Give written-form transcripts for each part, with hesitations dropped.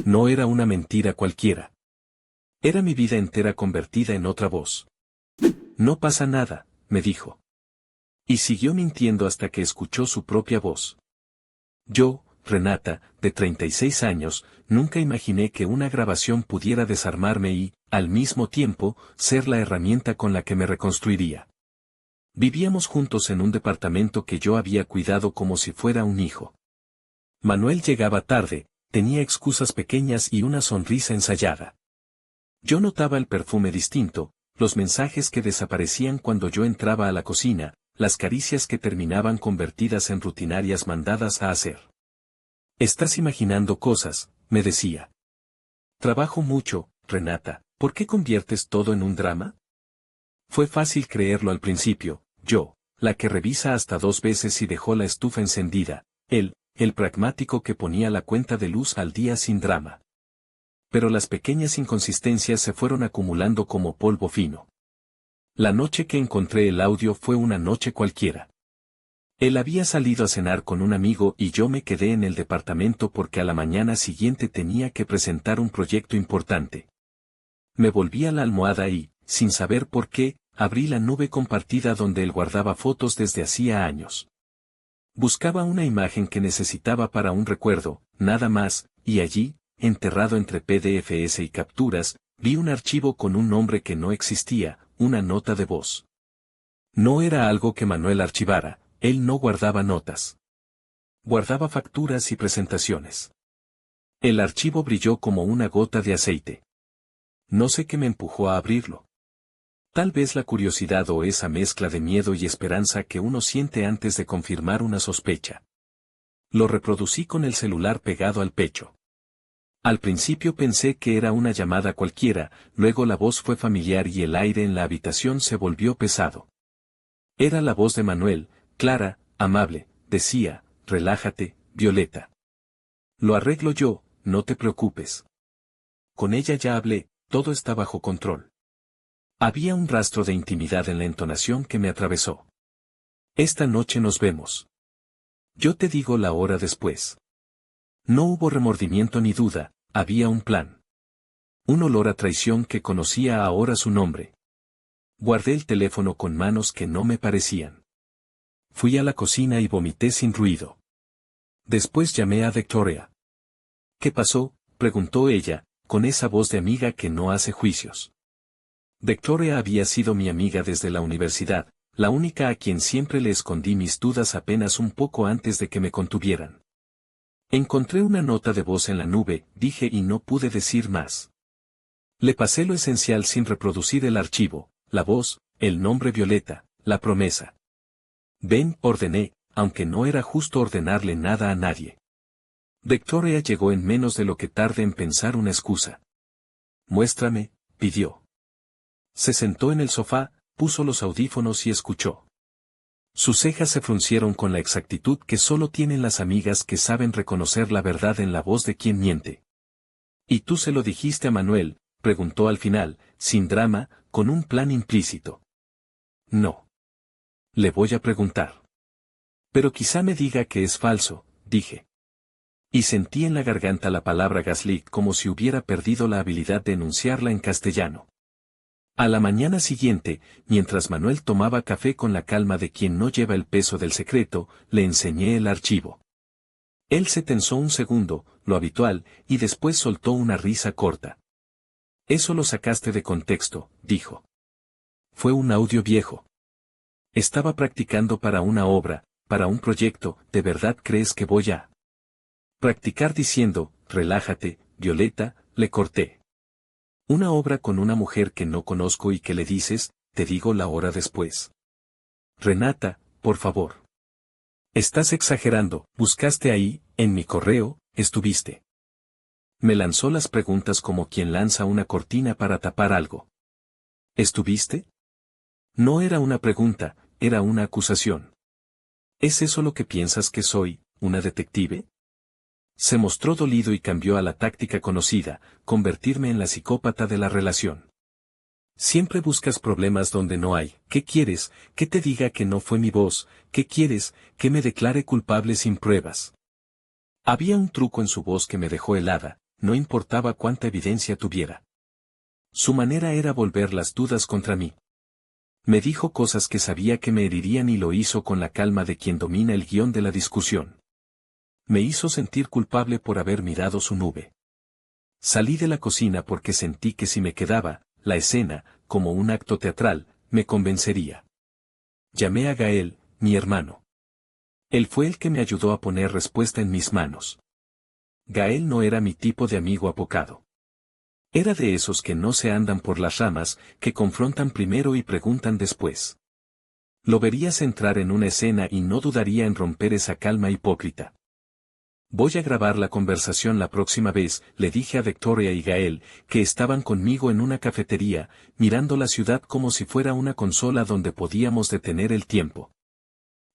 No era una mentira cualquiera. Era mi vida entera convertida en otra voz. No pasa nada, me dijo. Y siguió mintiendo hasta que escuchó su propia voz. Yo, Renata, de 36 años, nunca imaginé que una grabación pudiera desarmarme y, al mismo tiempo, ser la herramienta con la que me reconstruiría. Vivíamos juntos en un departamento que yo había cuidado como si fuera un hijo. Manuel llegaba tarde, tenía excusas pequeñas y una sonrisa ensayada. Yo notaba el perfume distinto, los mensajes que desaparecían cuando yo entraba a la cocina, las caricias que terminaban convertidas en rutinarias mandadas a hacer. Estás imaginando cosas, me decía. Trabajo mucho, Renata, ¿por qué conviertes todo en un drama? Fue fácil creerlo al principio, yo, la que revisa hasta 2 veces y dejó la estufa encendida, él, el pragmático que ponía la cuenta de luz al día sin drama. Pero las pequeñas inconsistencias se fueron acumulando como polvo fino. La noche que encontré el audio fue una noche cualquiera. Él había salido a cenar con un amigo y yo me quedé en el departamento porque a la mañana siguiente tenía que presentar un proyecto importante. Me volví a la almohada y, sin saber por qué, abrí la nube compartida donde él guardaba fotos desde hacía años. Buscaba una imagen que necesitaba para un recuerdo, nada más, y allí, enterrado entre PDFs y capturas, vi un archivo con un nombre que no existía, una nota de voz. No era algo que Manuel archivara, él no guardaba notas. Guardaba facturas y presentaciones. El archivo brilló como una gota de aceite. No sé qué me empujó a abrirlo. Tal vez la curiosidad o esa mezcla de miedo y esperanza que uno siente antes de confirmar una sospecha. Lo reproducí con el celular pegado al pecho. Al principio pensé que era una llamada cualquiera, luego la voz fue familiar y el aire en la habitación se volvió pesado. Era la voz de Manuel, clara, amable, decía, relájate, Violeta. Lo arreglo yo, no te preocupes. Con ella ya hablé, todo está bajo control. Había un rastro de intimidad en la entonación que me atravesó. Esta noche nos vemos. Yo te digo la hora después. No hubo remordimiento ni duda, había un plan. Un olor a traición que conocía ahora su nombre. Guardé el teléfono con manos que no me parecían. Fui a la cocina y vomité sin ruido. Después llamé a Victoria. ¿Qué pasó?, preguntó ella, con esa voz de amiga que no hace juicios. Victoria había sido mi amiga desde la universidad, la única a quien siempre le escondí mis dudas apenas un poco antes de que me contuvieran. Encontré una nota de voz en la nube, dije y no pude decir más. Le pasé lo esencial sin reproducir el archivo, la voz, el nombre Violeta, la promesa. Ven, ordené, aunque no era justo ordenarle nada a nadie. Victoria llegó en menos de lo que tardé en pensar una excusa. Muéstrame, pidió. Se sentó en el sofá, puso los audífonos y escuchó. Sus cejas se fruncieron con la exactitud que solo tienen las amigas que saben reconocer la verdad en la voz de quien miente. ¿Y tú se lo dijiste a Manuel?, preguntó al final, sin drama, con un plan implícito. No. Le voy a preguntar. Pero quizá me diga que es falso, dije. Y sentí en la garganta la palabra gaslit como si hubiera perdido la habilidad de enunciarla en castellano. A la mañana siguiente, mientras Manuel tomaba café con la calma de quien no lleva el peso del secreto, le enseñé el archivo. Él se tensó un segundo, lo habitual, y después soltó una risa corta. Eso lo sacaste de contexto, dijo. Fue un audio viejo. Estaba practicando para una obra, para un proyecto. ¿De verdad crees que voy a practicar diciendo, relájate, Violeta? Le corté. Una obra con una mujer que no conozco y que le dices, te digo la hora después. Renata, por favor. Estás exagerando. ¿Buscaste ahí, en mi correo, estuviste? Me lanzó las preguntas como quien lanza una cortina para tapar algo. ¿Estuviste? No era una pregunta, era una acusación. ¿Es eso lo que piensas que soy, una detective? Se mostró dolido y cambió a la táctica conocida, convertirme en la psicópata de la relación. Siempre buscas problemas donde no hay. ¿Qué quieres? ¿Que te diga que no fue mi voz? ¿Qué quieres? ¿Que me declare culpable sin pruebas? Había un truco en su voz que me dejó helada, no importaba cuánta evidencia tuviera. Su manera era volver las dudas contra mí. Me dijo cosas que sabía que me herirían y lo hizo con la calma de quien domina el guión de la discusión. Me hizo sentir culpable por haber mirado su nube. Salí de la cocina porque sentí que si me quedaba, la escena, como un acto teatral, me convencería. Llamé a Gael, mi hermano. Él fue el que me ayudó a poner respuesta en mis manos. Gael no era mi tipo de amigo apocado. Era de esos que no se andan por las ramas, que confrontan primero y preguntan después. Lo verías entrar en una escena y no dudaría en romper esa calma hipócrita. Voy a grabar la conversación la próxima vez, le dije a Victoria y Gael, que estaban conmigo en una cafetería, mirando la ciudad como si fuera una consola donde podíamos detener el tiempo.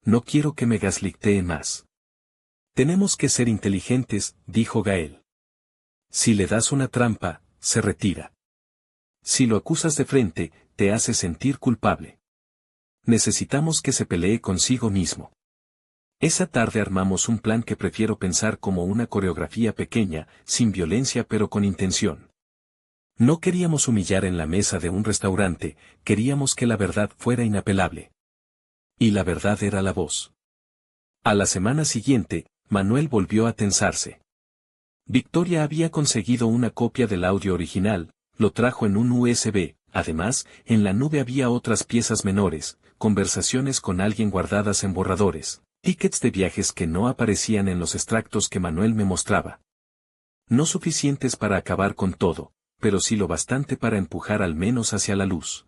No quiero que me gaslighteen más. Tenemos que ser inteligentes, dijo Gael. Si le das una trampa, se retira. Si lo acusas de frente, te hace sentir culpable. Necesitamos que se pelee consigo mismo. Esa tarde armamos un plan que prefiero pensar como una coreografía pequeña, sin violencia pero con intención. No queríamos humillar en la mesa de un restaurante, queríamos que la verdad fuera inapelable. Y la verdad era la voz. A la semana siguiente, Manuel volvió a tensarse. Victoria había conseguido una copia del audio original, lo trajo en un USB, además, en la nube había otras piezas menores, conversaciones con alguien guardadas en borradores. Tickets de viajes que no aparecían en los extractos que Manuel me mostraba. No suficientes para acabar con todo, pero sí lo bastante para empujar al menos hacia la luz.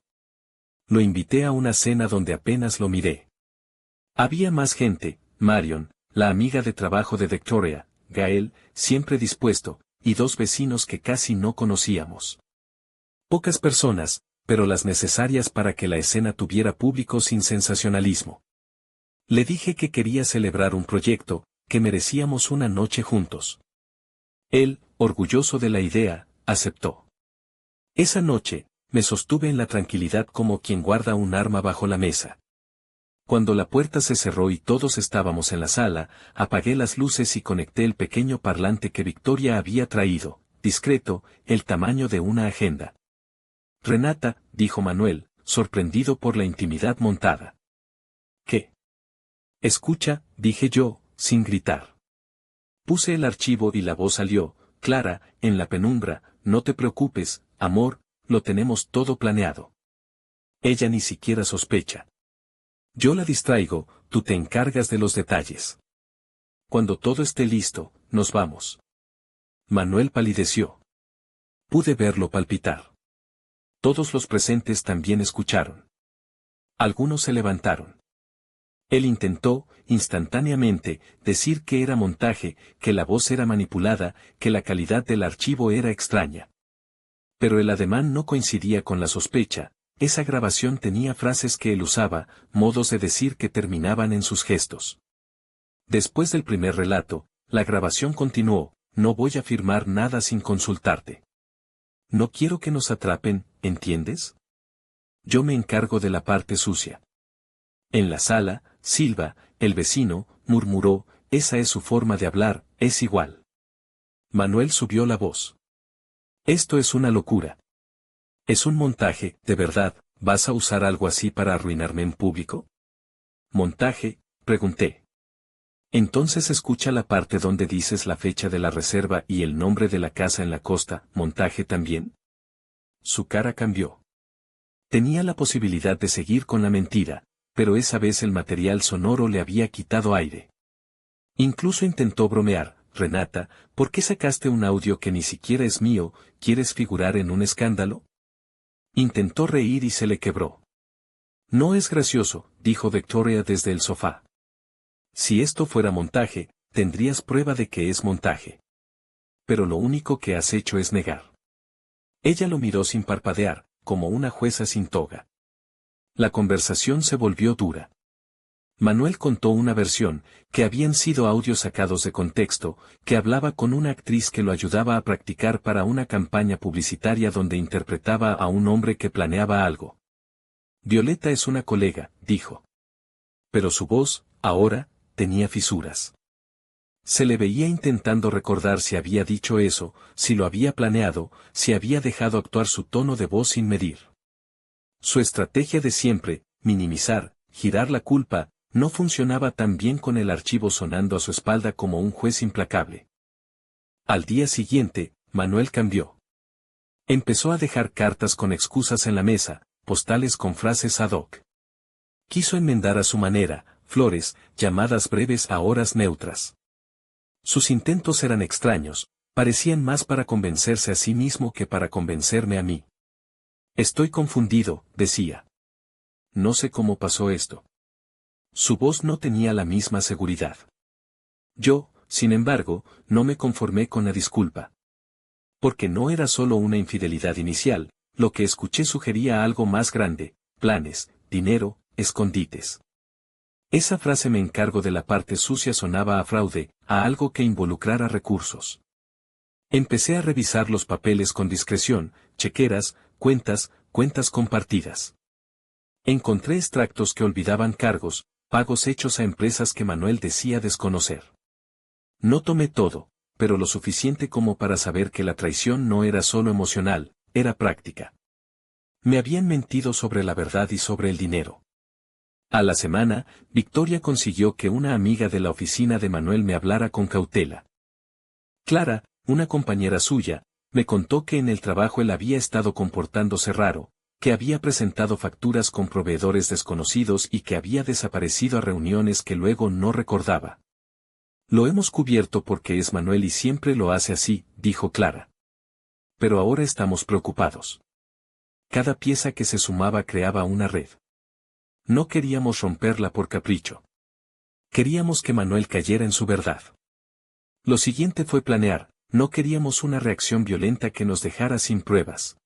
Lo invité a una cena donde apenas lo miré. Había más gente, Marion, la amiga de trabajo de Victoria, Gael, siempre dispuesto, y dos vecinos que casi no conocíamos. Pocas personas, pero las necesarias para que la escena tuviera público sin sensacionalismo. Le dije que quería celebrar un proyecto, que merecíamos una noche juntos. Él, orgulloso de la idea, aceptó. Esa noche, me sostuve en la tranquilidad como quien guarda un arma bajo la mesa. Cuando la puerta se cerró y todos estábamos en la sala, apagué las luces y conecté el pequeño parlante que Victoria había traído, discreto, el tamaño de una agenda. Renata, dijo Manuel, sorprendido por la intimidad montada. ¿Qué? Escucha, dije yo, sin gritar. Puse el archivo y la voz salió, clara, en la penumbra, no te preocupes, amor, lo tenemos todo planeado. Ella ni siquiera sospecha. Yo la distraigo, tú te encargas de los detalles. Cuando todo esté listo, nos vamos. Manuel palideció. Pude verlo palpitar. Todos los presentes también escucharon. Algunos se levantaron. Él intentó, instantáneamente, decir que era montaje, que la voz era manipulada, que la calidad del archivo era extraña. Pero el ademán no coincidía con la sospecha, esa grabación tenía frases que él usaba, modos de decir que terminaban en sus gestos. Después del primer relato, la grabación continuó, no voy a firmar nada sin consultarte. No quiero que nos atrapen, ¿entiendes? Yo me encargo de la parte sucia. En la sala, Silva, el vecino, murmuró, esa es su forma de hablar, es igual. Manuel subió la voz. Esto es una locura. Es un montaje, de verdad, ¿vas a usar algo así para arruinarme en público? ¿Montaje? Pregunté. Entonces escucha la parte donde dices la fecha de la reserva y el nombre de la casa en la costa, ¿montaje también? Su cara cambió. Tenía la posibilidad de seguir con la mentira, pero esa vez el material sonoro le había quitado aire. Incluso intentó bromear, Renata, ¿por qué sacaste un audio que ni siquiera es mío? ¿Quieres figurar en un escándalo? Intentó reír y se le quebró. No es gracioso, dijo Victoria desde el sofá. Si esto fuera montaje, tendrías prueba de que es montaje. Pero lo único que has hecho es negar. Ella lo miró sin parpadear, como una jueza sin toga. La conversación se volvió dura. Manuel contó una versión, que habían sido audios sacados de contexto, que hablaba con una actriz que lo ayudaba a practicar para una campaña publicitaria donde interpretaba a un hombre que planeaba algo. Violeta es una colega, dijo. Pero su voz, ahora, tenía fisuras. Se le veía intentando recordar si había dicho eso, si lo había planeado, si había dejado actuar su tono de voz sin medir. Su estrategia de siempre, minimizar, girar la culpa, no funcionaba tan bien con el archivo sonando a su espalda como un juez implacable. Al día siguiente, Manuel cambió. Empezó a dejar cartas con excusas en la mesa, postales con frases ad hoc. Quiso enmendar a su manera, flores, llamadas breves a horas neutras. Sus intentos eran extraños, parecían más para convencerse a sí mismo que para convencerme a mí. Estoy confundido, decía. No sé cómo pasó esto. Su voz no tenía la misma seguridad. Yo, sin embargo, no me conformé con la disculpa. Porque no era solo una infidelidad inicial, lo que escuché sugería algo más grande, planes, dinero, escondites. Esa frase me encargo de la parte sucia sonaba a fraude, a algo que involucrara recursos. Empecé a revisar los papeles con discreción, chequeras, cuentas compartidas. Encontré extractos que olvidaban cargos, pagos hechos a empresas que Manuel decía desconocer. No tomé todo, pero lo suficiente como para saber que la traición no era solo emocional, era práctica. Me habían mentido sobre la verdad y sobre el dinero. A la semana, Victoria consiguió que una amiga de la oficina de Manuel me hablara con cautela. Clara, una compañera suya, me contó que en el trabajo él había estado comportándose raro, que había presentado facturas con proveedores desconocidos y que había desaparecido a reuniones que luego no recordaba. Lo hemos cubierto porque es Manuel y siempre lo hace así, dijo Clara. Pero ahora estamos preocupados. Cada pieza que se sumaba creaba una red. No queríamos romperla por capricho. Queríamos que Manuel cayera en su verdad. Lo siguiente fue planear, no queríamos una reacción violenta que nos dejara sin pruebas.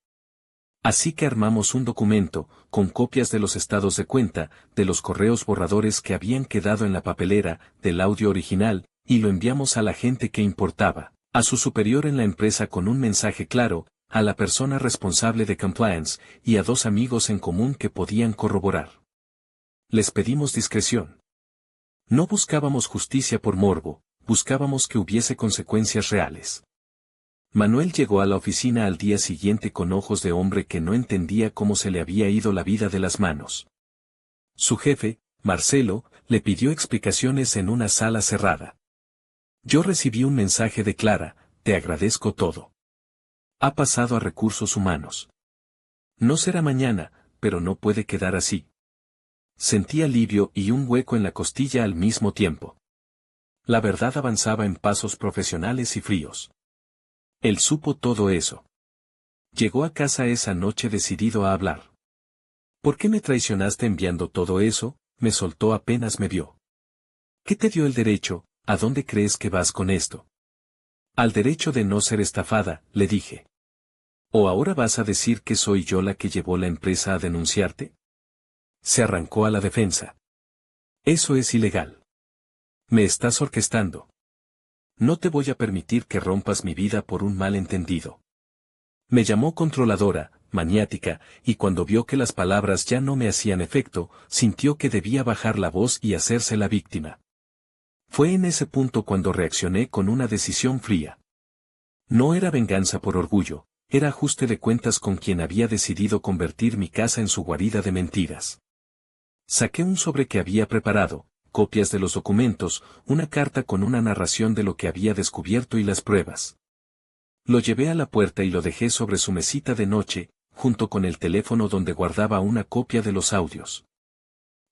Así que armamos un documento, con copias de los estados de cuenta, de los correos borradores que habían quedado en la papelera, del audio original, y lo enviamos a la gente que importaba, a su superior en la empresa con un mensaje claro, a la persona responsable de compliance, y a 2 amigos en común que podían corroborar. Les pedimos discreción. No buscábamos justicia por morbo, buscábamos que hubiese consecuencias reales. Manuel llegó a la oficina al día siguiente con ojos de hombre que no entendía cómo se le había ido la vida de las manos. Su jefe, Marcelo, le pidió explicaciones en una sala cerrada. Yo recibí un mensaje de Clara, te agradezco todo. Ha pasado a recursos humanos. No será mañana, pero no puede quedar así. Sentí alivio y un hueco en la costilla al mismo tiempo. La verdad avanzaba en pasos profesionales y fríos. Él supo todo eso. Llegó a casa esa noche decidido a hablar. ¿Por qué me traicionaste enviando todo eso? Me soltó apenas me vio. ¿Qué te dio el derecho? ¿A dónde crees que vas con esto? Al derecho de no ser estafada, le dije. ¿O ahora vas a decir que soy yo la que llevó la empresa a denunciarte? Se arrancó a la defensa. Eso es ilegal. Me estás orquestando. No te voy a permitir que rompas mi vida por un malentendido. Me llamó controladora, maniática, y cuando vio que las palabras ya no me hacían efecto, sintió que debía bajar la voz y hacerse la víctima. Fue en ese punto cuando reaccioné con una decisión fría. No era venganza por orgullo, era ajuste de cuentas con quien había decidido convertir mi casa en su guarida de mentiras. Saqué un sobre que había preparado, copias de los documentos, una carta con una narración de lo que había descubierto y las pruebas. Lo llevé a la puerta y lo dejé sobre su mesita de noche, junto con el teléfono donde guardaba una copia de los audios.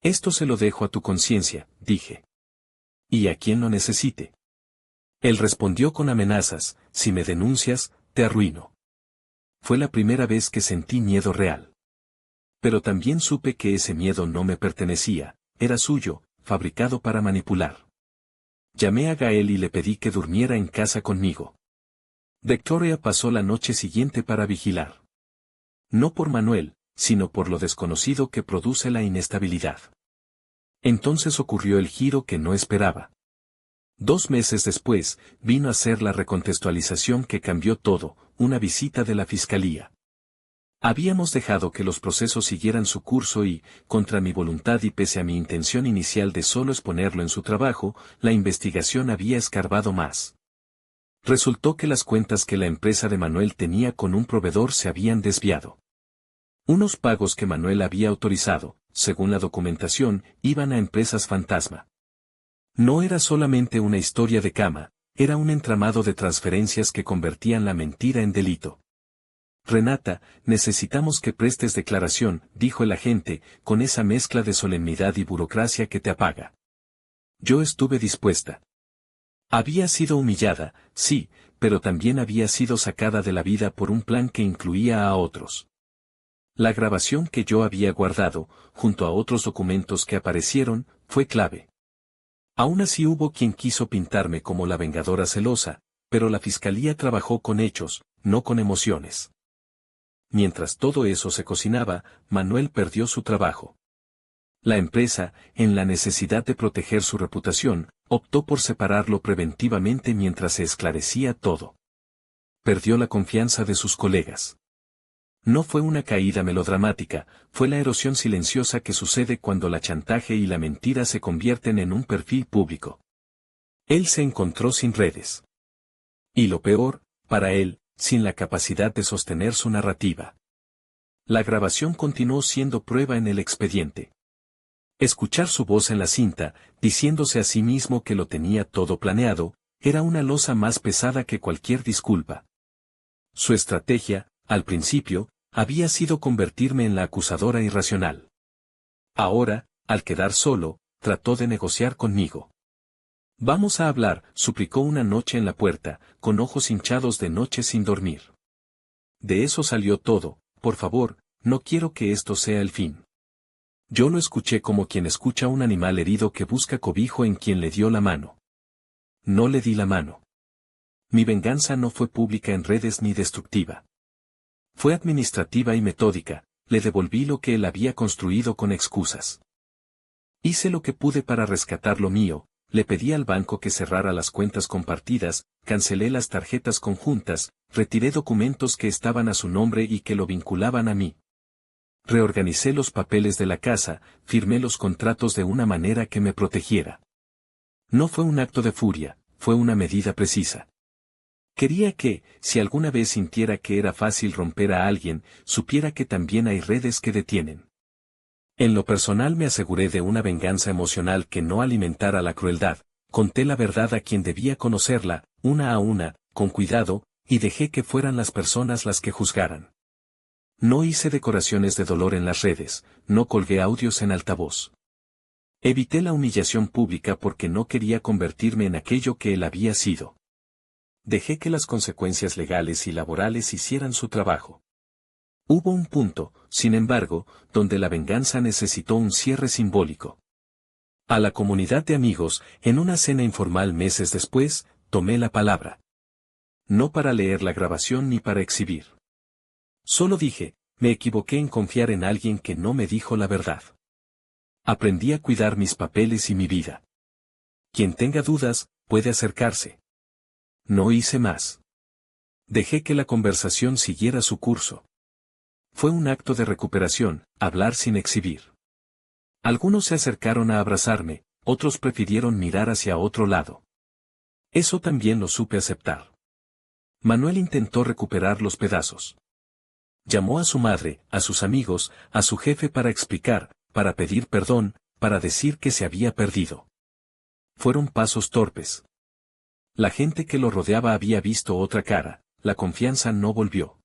Esto se lo dejo a tu conciencia, dije. Y a quien lo necesite. Él respondió con amenazas, si me denuncias, te arruino. Fue la primera vez que sentí miedo real. Pero también supe que ese miedo no me pertenecía, era suyo, fabricado para manipular. Llamé a Gael y le pedí que durmiera en casa conmigo. Victoria pasó la noche siguiente para vigilar. No por Manuel, sino por lo desconocido que produce la inestabilidad. Entonces ocurrió el giro que no esperaba. 2 meses después, vino a ser la recontextualización que cambió todo, una visita de la fiscalía. Habíamos dejado que los procesos siguieran su curso y, contra mi voluntad y pese a mi intención inicial de solo exponerlo en su trabajo, la investigación había escarbado más. Resultó que las cuentas que la empresa de Manuel tenía con un proveedor se habían desviado. Unos pagos que Manuel había autorizado, según la documentación, iban a empresas fantasma. No era solamente una historia de cama, era un entramado de transferencias que convertían la mentira en delito. Renata, necesitamos que prestes declaración, dijo el agente, con esa mezcla de solemnidad y burocracia que te apaga. Yo estuve dispuesta. Había sido humillada, sí, pero también había sido sacada de la vida por un plan que incluía a otros. La grabación que yo había guardado, junto a otros documentos que aparecieron, fue clave. Aún así hubo quien quiso pintarme como la vengadora celosa, pero la fiscalía trabajó con hechos, no con emociones. Mientras todo eso se cocinaba, Manuel perdió su trabajo. La empresa, en la necesidad de proteger su reputación, optó por separarlo preventivamente mientras se esclarecía todo. Perdió la confianza de sus colegas. No fue una caída melodramática, fue la erosión silenciosa que sucede cuando la chantaje y la mentira se convierten en un perfil público. Él se encontró sin redes. Y lo peor, para él, sin la capacidad de sostener su narrativa. La grabación continuó siendo prueba en el expediente. Escuchar su voz en la cinta, diciéndose a sí mismo que lo tenía todo planeado, era una losa más pesada que cualquier disculpa. Su estrategia, al principio, había sido convertirme en la acusadora irracional. Ahora, al quedar solo, trató de negociar conmigo. Vamos a hablar, suplicó una noche en la puerta, con ojos hinchados de noche sin dormir. De eso salió todo, por favor, no quiero que esto sea el fin. Yo lo escuché como quien escucha un animal herido que busca cobijo en quien le dio la mano. No le di la mano. Mi venganza no fue pública en redes ni destructiva. Fue administrativa y metódica, le devolví lo que él había construido con excusas. Hice lo que pude para rescatar lo mío, le pedí al banco que cerrara las cuentas compartidas, cancelé las tarjetas conjuntas, retiré documentos que estaban a su nombre y que lo vinculaban a mí. Reorganicé los papeles de la casa, firmé los contratos de una manera que me protegiera. No fue un acto de furia, fue una medida precisa. Quería que, si alguna vez sintiera que era fácil romper a alguien, supiera que también hay redes que detienen. En lo personal me aseguré de una venganza emocional que no alimentara la crueldad, conté la verdad a quien debía conocerla, una a una, con cuidado, y dejé que fueran las personas las que juzgaran. No hice decoraciones de dolor en las redes, no colgué audios en altavoz. Evité la humillación pública porque no quería convertirme en aquello que él había sido. Dejé que las consecuencias legales y laborales hicieran su trabajo. Hubo un punto, sin embargo, donde la venganza necesitó un cierre simbólico. A la comunidad de amigos, en una cena informal meses después, tomé la palabra. No para leer la grabación ni para exhibir. Solo dije, me equivoqué en confiar en alguien que no me dijo la verdad. Aprendí a cuidar mis papeles y mi vida. Quien tenga dudas, puede acercarse. No hice más. Dejé que la conversación siguiera su curso. Fue un acto de recuperación, hablar sin exhibir. Algunos se acercaron a abrazarme, otros prefirieron mirar hacia otro lado. Eso también lo supe aceptar. Manuel intentó recuperar los pedazos. Llamó a su madre, a sus amigos, a su jefe para explicar, para pedir perdón, para decir que se había perdido. Fueron pasos torpes. La gente que lo rodeaba había visto otra cara, la confianza no volvió.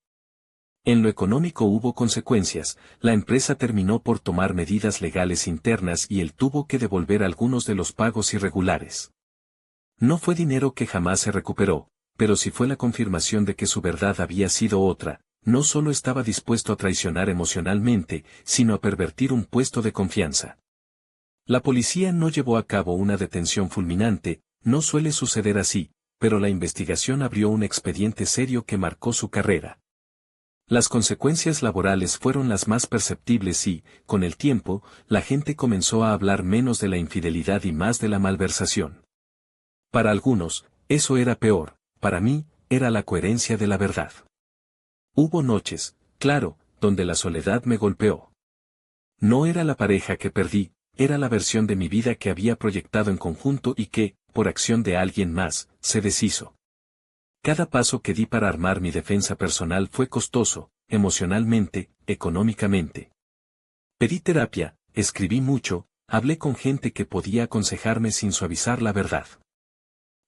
En lo económico hubo consecuencias, la empresa terminó por tomar medidas legales internas y él tuvo que devolver algunos de los pagos irregulares. No fue dinero que jamás se recuperó, pero sí fue la confirmación de que su verdad había sido otra, no solo estaba dispuesto a traicionar emocionalmente, sino a pervertir un puesto de confianza. La policía no llevó a cabo una detención fulminante, no suele suceder así, pero la investigación abrió un expediente serio que marcó su carrera. Las consecuencias laborales fueron las más perceptibles y, con el tiempo, la gente comenzó a hablar menos de la infidelidad y más de la malversación. Para algunos, eso era peor, para mí, era la coherencia de la verdad. Hubo noches, claro, donde la soledad me golpeó. No era la pareja que perdí, era la versión de mi vida que había proyectado en conjunto y que, por acción de alguien más, se deshizo. Cada paso que di para armar mi defensa personal fue costoso, emocionalmente, económicamente. Pedí terapia, escribí mucho, hablé con gente que podía aconsejarme sin suavizar la verdad.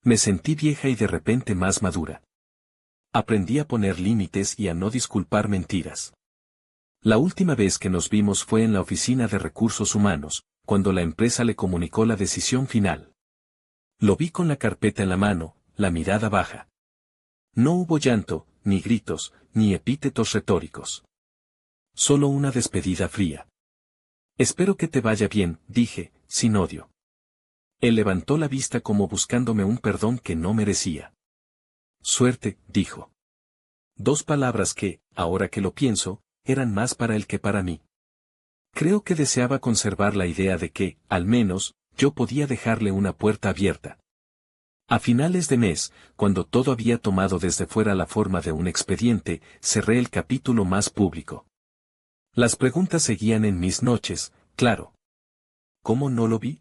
Me sentí vieja y de repente más madura. Aprendí a poner límites y a no disculpar mentiras. La última vez que nos vimos fue en la oficina de recursos humanos, cuando la empresa le comunicó la decisión final. Lo vi con la carpeta en la mano, la mirada baja. No hubo llanto, ni gritos, ni epítetos retóricos. Solo una despedida fría. Espero que te vaya bien, dije, sin odio. Él levantó la vista como buscándome un perdón que no merecía. Suerte, dijo. Dos palabras que, ahora que lo pienso, eran más para él que para mí. Creo que deseaba conservar la idea de que, al menos, yo podía dejarle una puerta abierta. A finales de mes, cuando todo había tomado desde fuera la forma de un expediente, cerré el capítulo más público. Las preguntas seguían en mis noches, claro. ¿Cómo no lo vi?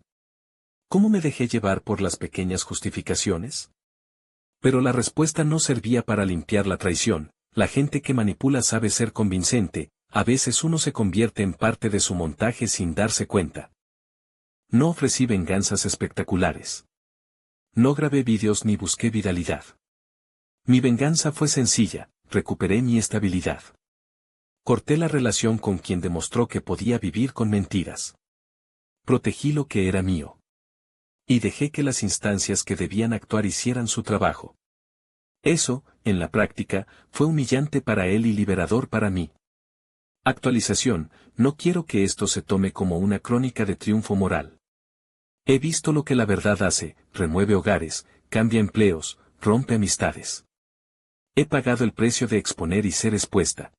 ¿Cómo me dejé llevar por las pequeñas justificaciones? Pero la respuesta no servía para limpiar la traición. La gente que manipula sabe ser convincente, a veces uno se convierte en parte de su montaje sin darse cuenta. No ofrecí venganzas espectaculares. No grabé vídeos ni busqué viralidad. Mi venganza fue sencilla, recuperé mi estabilidad. Corté la relación con quien demostró que podía vivir con mentiras. Protegí lo que era mío. Y dejé que las instancias que debían actuar hicieran su trabajo. Eso, en la práctica, fue humillante para él y liberador para mí. Actualización, no quiero que esto se tome como una crónica de triunfo moral. He visto lo que la verdad hace, remueve hogares, cambia empleos, rompe amistades. He pagado el precio de exponer y ser expuesta.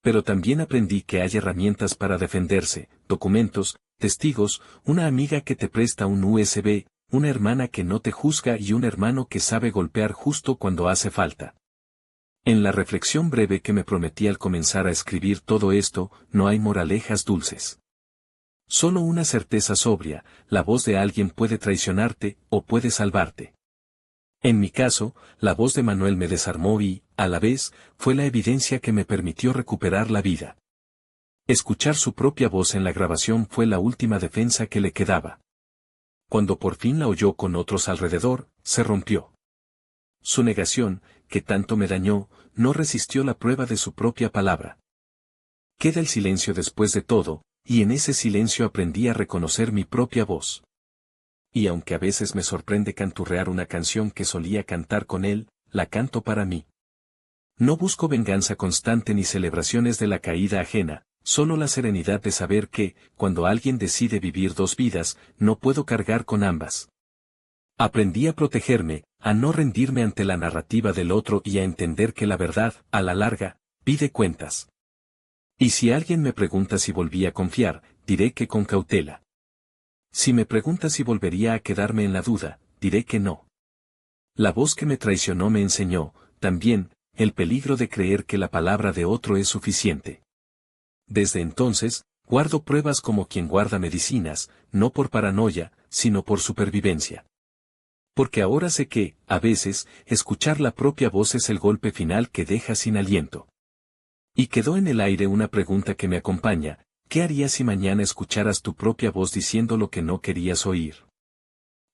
Pero también aprendí que hay herramientas para defenderse, documentos, testigos, una amiga que te presta un USB, una hermana que no te juzga y un hermano que sabe golpear justo cuando hace falta. En la reflexión breve que me prometí al comenzar a escribir todo esto, no hay moralejas dulces. Solo una certeza sobria, la voz de alguien puede traicionarte, o puede salvarte. En mi caso, la voz de Manuel me desarmó y, a la vez, fue la evidencia que me permitió recuperar la vida. Escuchar su propia voz en la grabación fue la última defensa que le quedaba. Cuando por fin la oyó con otros alrededor, se rompió. Su negación, que tanto me dañó, no resistió la prueba de su propia palabra. Queda el silencio después de todo, y en ese silencio aprendí a reconocer mi propia voz. Y aunque a veces me sorprende canturrear una canción que solía cantar con él, la canto para mí. No busco venganza constante ni celebraciones de la caída ajena, solo la serenidad de saber que, cuando alguien decide vivir dos vidas, no puedo cargar con ambas. Aprendí a protegerme, a no rendirme ante la narrativa del otro y a entender que la verdad, a la larga, pide cuentas. Y si alguien me pregunta si volví a confiar, diré que con cautela. Si me pregunta si volvería a quedarme en la duda, diré que no. La voz que me traicionó me enseñó, también, el peligro de creer que la palabra de otro es suficiente. Desde entonces, guardo pruebas como quien guarda medicinas, no por paranoia, sino por supervivencia. Porque ahora sé que, a veces, escuchar la propia voz es el golpe final que deja sin aliento. Y quedó en el aire una pregunta que me acompaña: ¿qué harías si mañana escucharas tu propia voz diciendo lo que no querías oír?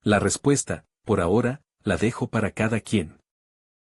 La respuesta, por ahora, la dejo para cada quien.